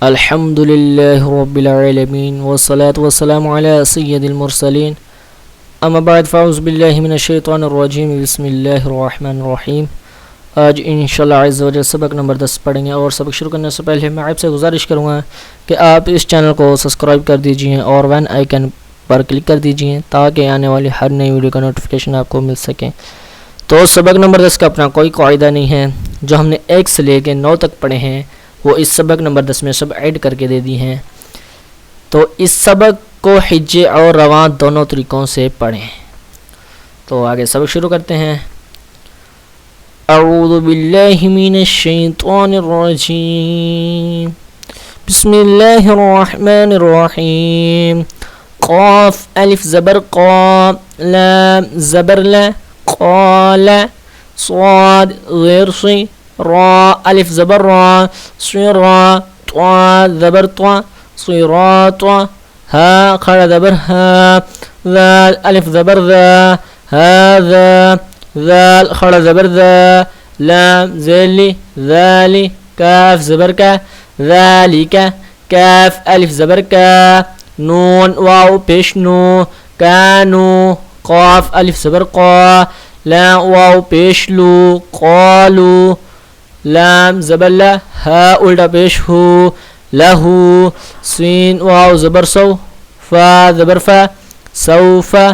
अल्हम्दुलिल्लाहि रब्बिल आलमीन वस्सलातु वस्सलामु अला सय्यिदिल मुरसलीन अम्मा बाद फ़अऊज़ु बिल्लाहि मिनश शैतानिर रजीम बिस्मिल्लाहिर रहमानिर रहीम। आज इंशाअल्लाह अज़्ज़ा वजल सबक नंबर 10 पढ़ेंगे और सबक शुरू करने से पहले मैं आपसे गुजारिश करूँगा कि आप इस चैनल को सब्सक्राइब कर दीजिए और बेल आइकन पर क्लिक कर दीजिए ताकि आने वाली हर नई वीडियो का नोटिफिकेशन आपको मिल सके। तो सबक नंबर 10 का अपना कोई कायदा नहीं है, जो हमने 1 से लेकर 9 तक पढ़े हैं वो इस सबक नंबर 10 में सब ऐड करके दे दी हैं। तो इस सबक को हिज्जे और रवां दोनों तरीक़ों से पढ़ें। तो आगे सबक शुरू करते हैं। अऊज़ु बिल्लाहि मिनश शैतानिर रजीम बिस्मिल्लाहिर रहमानिर रहीम। क़ाफ़ अलिफ ज़बर क़ा, लाम ज़बर ला, क़ाला, स्वाद ग़ैर सी, रा अलिफ ज़बर रा, सिरा, त्वा ज़बर त्वा, सिरात्वा, हा खड़ा ज़बर हा, ज़ाल अलिफ ज़बर ज़ा, हाज़ा, ज़ाल खड़ा ज़बर ज़ा, लाम ज़ैली, ज़ाली, काफ ज़बर का, ज़ालिका, काफ अलिफ ज़बर का, नून वाव पेश नो, कानू, क़ाफ अलिफ ज़बर क़ा, लाम वाव पेश लू, क़ालू, लाम ज़बर ला, हा उल्टा पेश हो, लहू, सीन वाव ज़बर सौ, फा ज़बर फा, सौफा,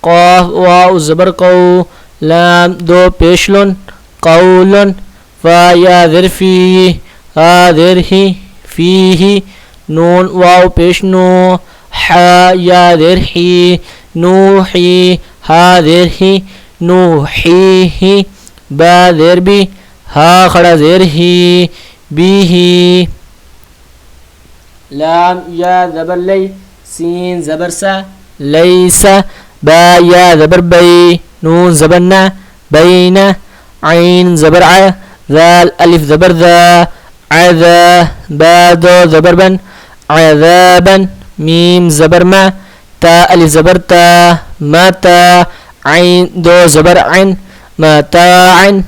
क़ाफ वाव ज़बर क़ौ, लाम दो पेशलुन, क़ौलुन, फा या ज़िरफ़ी, हा ज़िरही, फ़ीही, नून वाव पेश नो, हा या ज़िरही, नूही, हा ज़िरही, नूहीही, बा ज़िरबी, हा खड़ा ज़ेर ही, बी ही, लाम या ज़बर लई, सीन ज़बर सा, लईसा, बा या ज़बर बई, नून ज़बर ना, बैना, आइन ज़बर आ, ज़ाल अलिफ ज़बर ज़ा, अज़ा, बा दो ज़बर बन, अज़ाबन, मीम ज़बर मा, ता अलिफ ज़बर ता, माता, आइन दो ज़बर आइन, माताअन,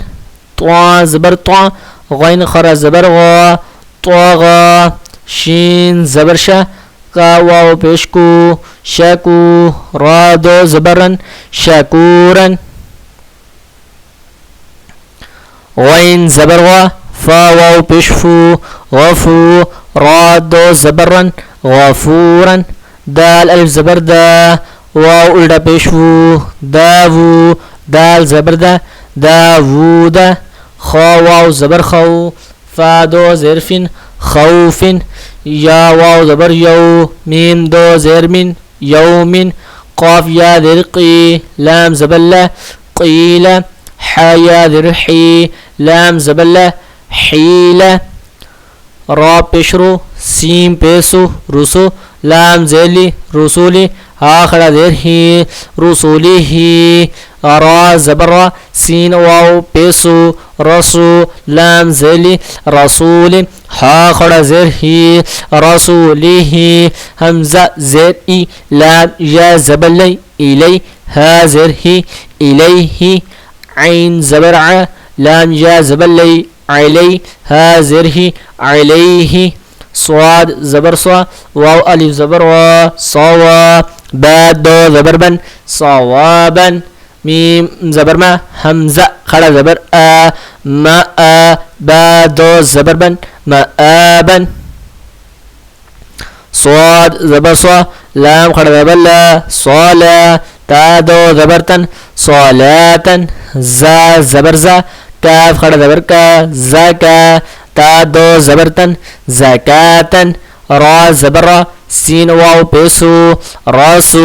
त्वा ज़बर त्वा, गैन खरा ज़बर गा, त्वागा, शीन ज़बर शा, का वाव पेश को, शकू, रा दो ज़बरन, शकूरन, गैन ज़बर गा, फा वाव पेश फू, गफू, रा दो ज़बरन, गफूरन, दाल अलिफ ज़बर दा, वाव उल्टा पेश फू, दावू, दाल ज़बर दा, दावूदा, खा वाव ज़बर खौ, फा दो ज़ेरफिन, खौफिन, या वाव ज़बर यौ, मीम दो ज़ेरमिन, यौमिन, क़ाफ या ज़िरक़ी, लाम ज़बर ला, क़ीला, हा या ज़िरही, लाम ज़बर ला, हीला, रा पेशरो, सीम पेसो, रुसो, लाम ज़ैली, रसूली, हा खड़ा ज़ेर ही, रसूली ही, रा ज़बर रा, सीन वाव पेसो, रसू, लाम ज़ैली, रसूली, हा खड़ा ज़ेर ही, रसूली ही, हमज़ा ज़ेर ई, लाम या ज़बर लई, इलई, हा ज़ेर ही, इलैही, आइन ज़बर आ, लाम या ज़बर लई, अलई, हा ज़ेर ही, अलैही, स्वाद ज़बर स्वा, वाव अलिफ ज़बर वा, सवा, बा दो ज़बर बन, सवाबन, मीम ज़बर मा, हमज़ा खड़ा ज़बर आ, मा आ, बा दो ज़बर बन, माआबन, स्वाद ज़बर स्वा, लाम खड़ा ज़बर ला, स्वाला, ता दो ज़बर तन, स्वालातन, जा ज़बर जा, काफ खड़ा ज़बर का, ज़का, ता दो ज़बर तन, ज़कातन, रा ज़बर रा, सीन वाव पेसो, रासू,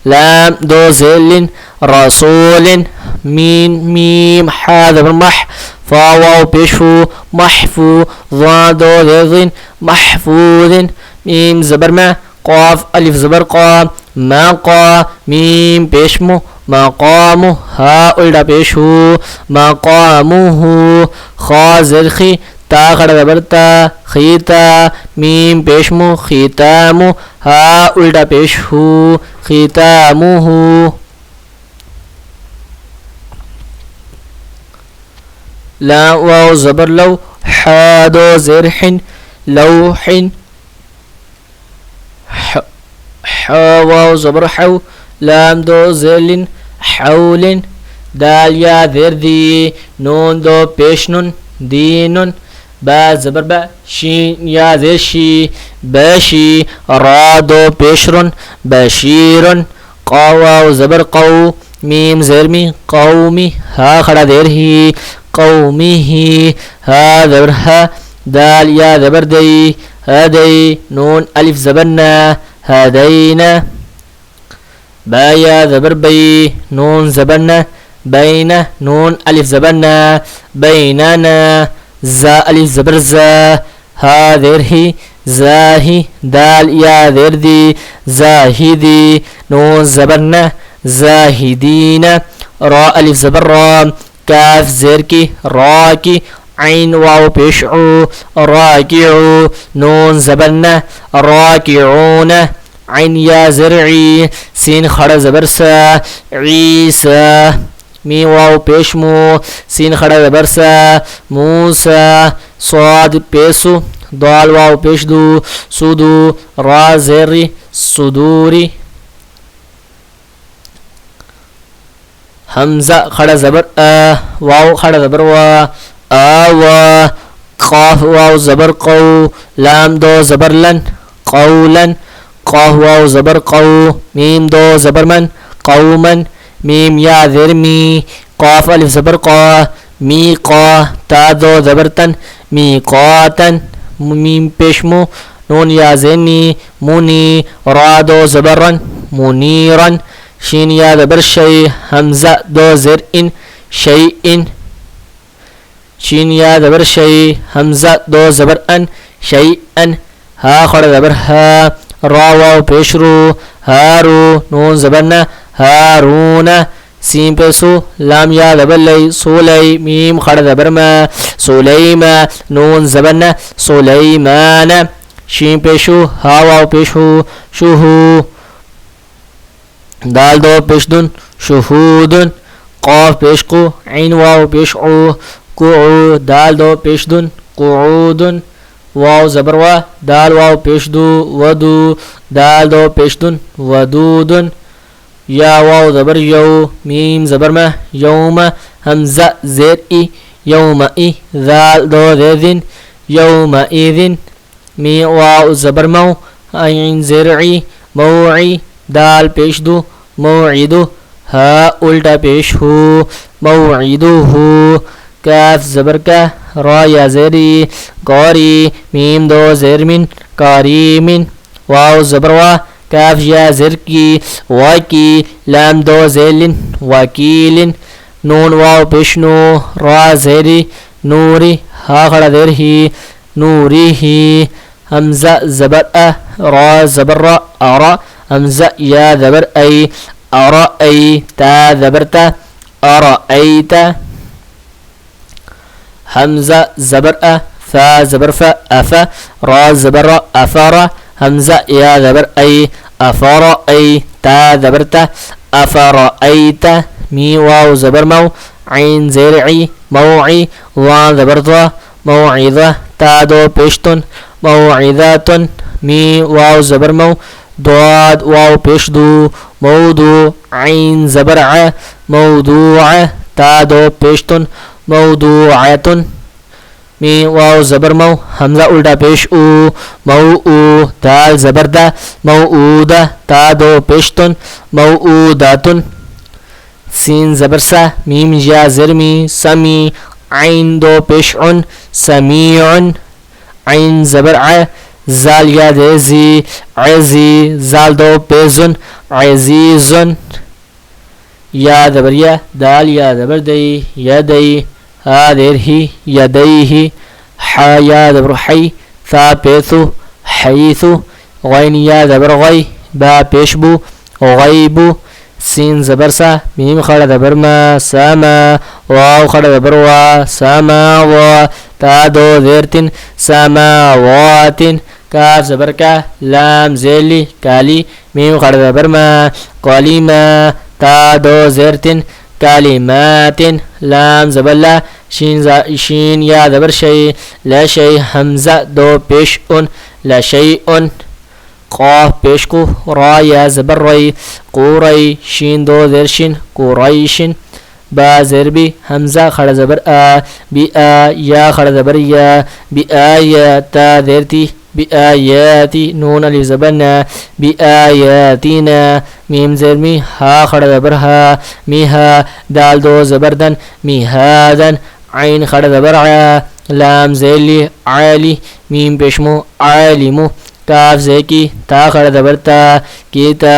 लाम दो ज़ेलिन, रसूलिन, मीन मीम, हा ज़बर मह, फा वाव पेशो, महफू, ज़ा दो ज़ेज़िन, महफूज़िन, मीम ज़बर मा, क़ाफ अलिफ ज़बर क़ा, माक़ा, मीम पेशमो, मक़ामु, हा उल्टा पेश हो, मक़ामुहु, खा ज़िरख़ी, ता खड़ा ज़बर ता, खीता, मीम पेशमो, खीतामु, हा उल्टा पेश हो, खीतामुहु, ला वाव ज़बर लौ, हा दो ज़िरहिन, लौहिन, واو زبر حو لام دو زل حول دال يا ذر ذي نون دو پیش نون دين با زبر با شين يا ذر شي باشي را دو پیشرن بشير قا واو زبر قو ميم زرمي قومي ها خڑا دیر ہی قومه ها زبر ها دال يا زبر دي هدي نون ألف زبرنا هدينا با يا زبر بي نون زبرنا بين نون ألف زبرنا بيننا زا ألف زبر زا ها ذره زاهي دال يا ذردي زاهدي نون زبرنا زاهدين را ألف زبر را كاف زركي راكي عين واو بيشعو راكعو نون زبرنا راكعون عين يا زرعي سين خڑا زبرسا عيسى مي واو بيشمو سين خڑا زبرسا موسى صاد بيسو ضال واو بيشدو سودو را زري صدوري همزة خڑا زبر واو خڑا زبر وا آوا قاف واو زبر قو لام دو زبر لن قولا قاف واو زبر قو ميم دو زبر من قوما ميم يا ذرمي قاف ألف زبر قا مي قا تا دو زبر تن ميقاتا ميم بشمو نون يا زني مني را دو زبرا منيرا شين يا زبر شي همزة دو زر إن شيء شين يا زبر شي همزة دو زبر أن شيئا ها خڑا زبر ها را واو پیشرو هارو نون زبرنا هارون سين پیسو لام يا زبر لي سولي ميم خڑا زبر ما سليما نون زبرنا سليمان شين پیشو ها واو پیشو شوهو دال دو پیشدن شهود قاف پیشقو عين واو پیشعو قعو دال دو پیشدن قعود واو زبر وا دال واو پیشدو ودو دال دو پیشدن ودود يا واو زبر يو ميم زبر ما يوم همزة زر إي يوم إي ذال دو ذذن يوم إذن مي واو زبر مو عين زرعي موعي دال پیشدو موعدو ها الٹا پیش ہو موعدو کاف زبر کا را یا زری قاری میم دو زرمن کاریم واو زبر وا کاف یا زر کی واکی لام دو زیلن وکیل نون واو پیشنو را زری نوری ها خڑا در ہی نوری ہی همزة زبر را زبر را ارا همزة يا زبر أي أرأي تا زبرت أرأيت همزة زبر فا زبر فا أفا را زبر أفر همزة يا زبر أي أفرأي تا زبرت أفرأيت مي واو زبر مو عين زرعي موعي وا زبرت موعظة تا دو بيشتن موعظة مي واو زبر مو ضاد واو پیشدو موضوع عين زبرع موضوع تا دو پیشتن موضوعة مي واو زبر مو همزة الٹا پیش او موؤ دال زبر دا موؤودة تا دو پیشتن موؤودة سين زبر سا ميم جا زرمي سمي عين دو پیشعن سميع عين زبرع زال يا دزي عزي زال دو بيزن عزيزن يا دبريا دال يا دبر دي يدي هذه يديه حا يا دبر حي ثا بيثو حيث غين يا دبر غي با بيشبو غيبو سين زبرسا ميم خڑا دبر ما سما واو خڑا دبر وا سما وا تا دو ذرتن سماوات كاف زبر کا لام زيلي كالي ميم خڑا زبر ما كلمة تا دو زرتن كلمات لام زبر لا شين يا زبر شيء لا شيء همزة دو پیش لا شيء क़ाफ पेश को, रा या ज़बर रई, क़ुरई शीन दो ज़ेर शिन, क़ुरैशिन, बा ज़ेर बी, हमज़ा खड़ा ज़बर आ, बी आ या खड़ा ज़बर या, बी आया ता ज़ेर ती, बी आयाती नून अलिफ ज़बर ना, बी आयातीना, मीम ज़ेर मी, हा खड़ा ज़बर हा, मी हा, दाल दो ज़बरदन, मी हादन, आइन खड़ा ज़बर आ, लाम ज़ेली आली, मीम पेशमो आलिमु, काफ ज़े की, ता खड़ा ज़बर ता, कीता,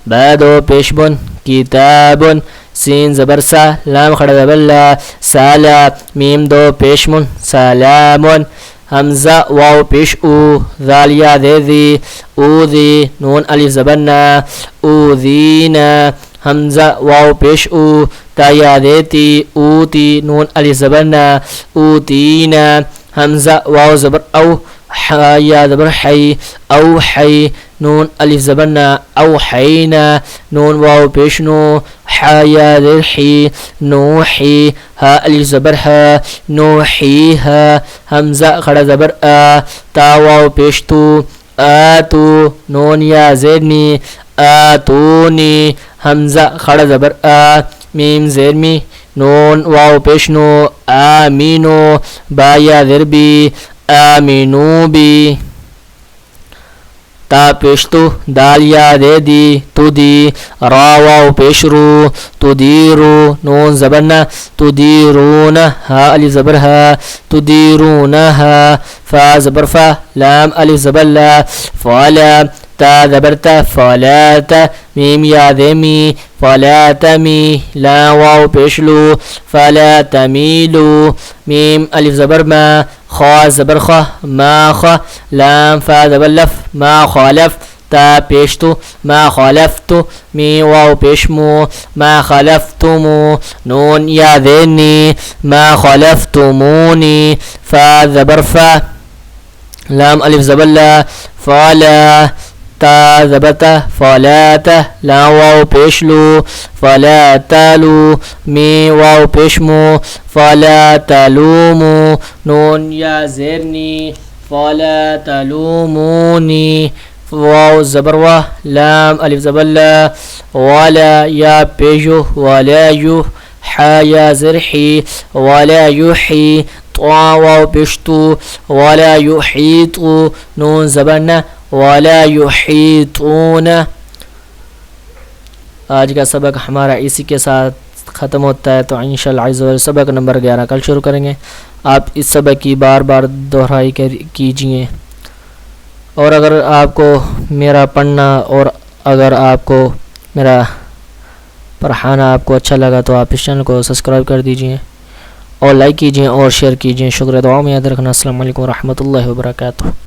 बा दो पेशबुन, किताबुन, सीन ज़बर सा, लाम खड़ा ज़बर ला, साला, मीम दो पेशमुन, सलामुन, हमज़ा वाव पेश उ, ज़ालिया दे दी, ऊदी नून अलिफ ज़बर ना, ऊदीना, हमज़ा वाव पेश उ, ताया देती, ऊती नून अलिफ ज़बर ना, ऊतीना, हमज़ा वाव ज़बर औ, या ज़बर हई, औ हई नून अलिफ ज़बर ना, औ हईना, नून वाव पेश नो, या ज़ेर ही, नो ही, हा अलिफ ज़बर हा, नो ही हा, हमज़ा खड़ा ज़बर आ, ता वाव पेश तू, आ तू नून या ज़ेर नी, आ तूनी, हमज़ा खड़ा ज़बर आ, मीम ज़ेर मी, नून वाव पेश नो, आमीनो, बा या ज़ेर बी, आमीनू बी, ता पेशतु, दाल या दे दी, तुदी, रा वाव पेशरू, तुदीरू नून ज़बर ना, तुदीरून, हा अलिफ ज़बर हा, तुदीरूनहा, फा ज़बर फा, लाम अलिफ ज़बर ला, फ़ला, ता ज़बर ता, फ़लाता, मीम या दे मी, फ़लातमी, ला वाव पेशलू, फ़ला तमीलू, मीम अलिफ ज़बर मा, खा ज़बर खा, मा खा, लाम फा ज़बर लफ, मा खालफ, ता पेशतु, मा खालफ्तु, मी वाव पेशमु, मा खालफ्तुमु, नून या देनी, मा खालफ्तुमूनी, फा ज़बर फा, लाम अलिफ ज़बर ला, फ़ला, ता ज़बता, फ़लाता, ला वाव पेशलू, फ़ला तालू, मी वाव पेशमु, फ़ला तालूमु, नून या ज़ेरनी, फ़ला तालूमूनी, वाव ज़बर वा, लाम अलिफ ज़बर ला, वाला या पेशो, वाला यू, हा या ज़रही, वाला युही, ता वाव पेशतु, वाला युहीतु, नून ज़बर ना, वाला युहीतून। आज का सबक हमारा इसी के साथ ख़त्म होता है। तो इंशाअल्लाह अज़्ज़ व जल सबक नंबर 11 कल शुरू करेंगे। आप इस सबक की बार बार दोहराई कीजिए। और अगर आपको मेरा पढ़ना और अगर आपको मेरा पढ़ाना आपको अच्छा लगा तो आप इस चैनल को सब्सक्राइब कर दीजिए और लाइक कीजिए और शेयर कीजिए। शुक्रिया, दुआ में याद रखना। अस्सलाम वालेकुम रहमतुल्लाहि व बरकातुहू।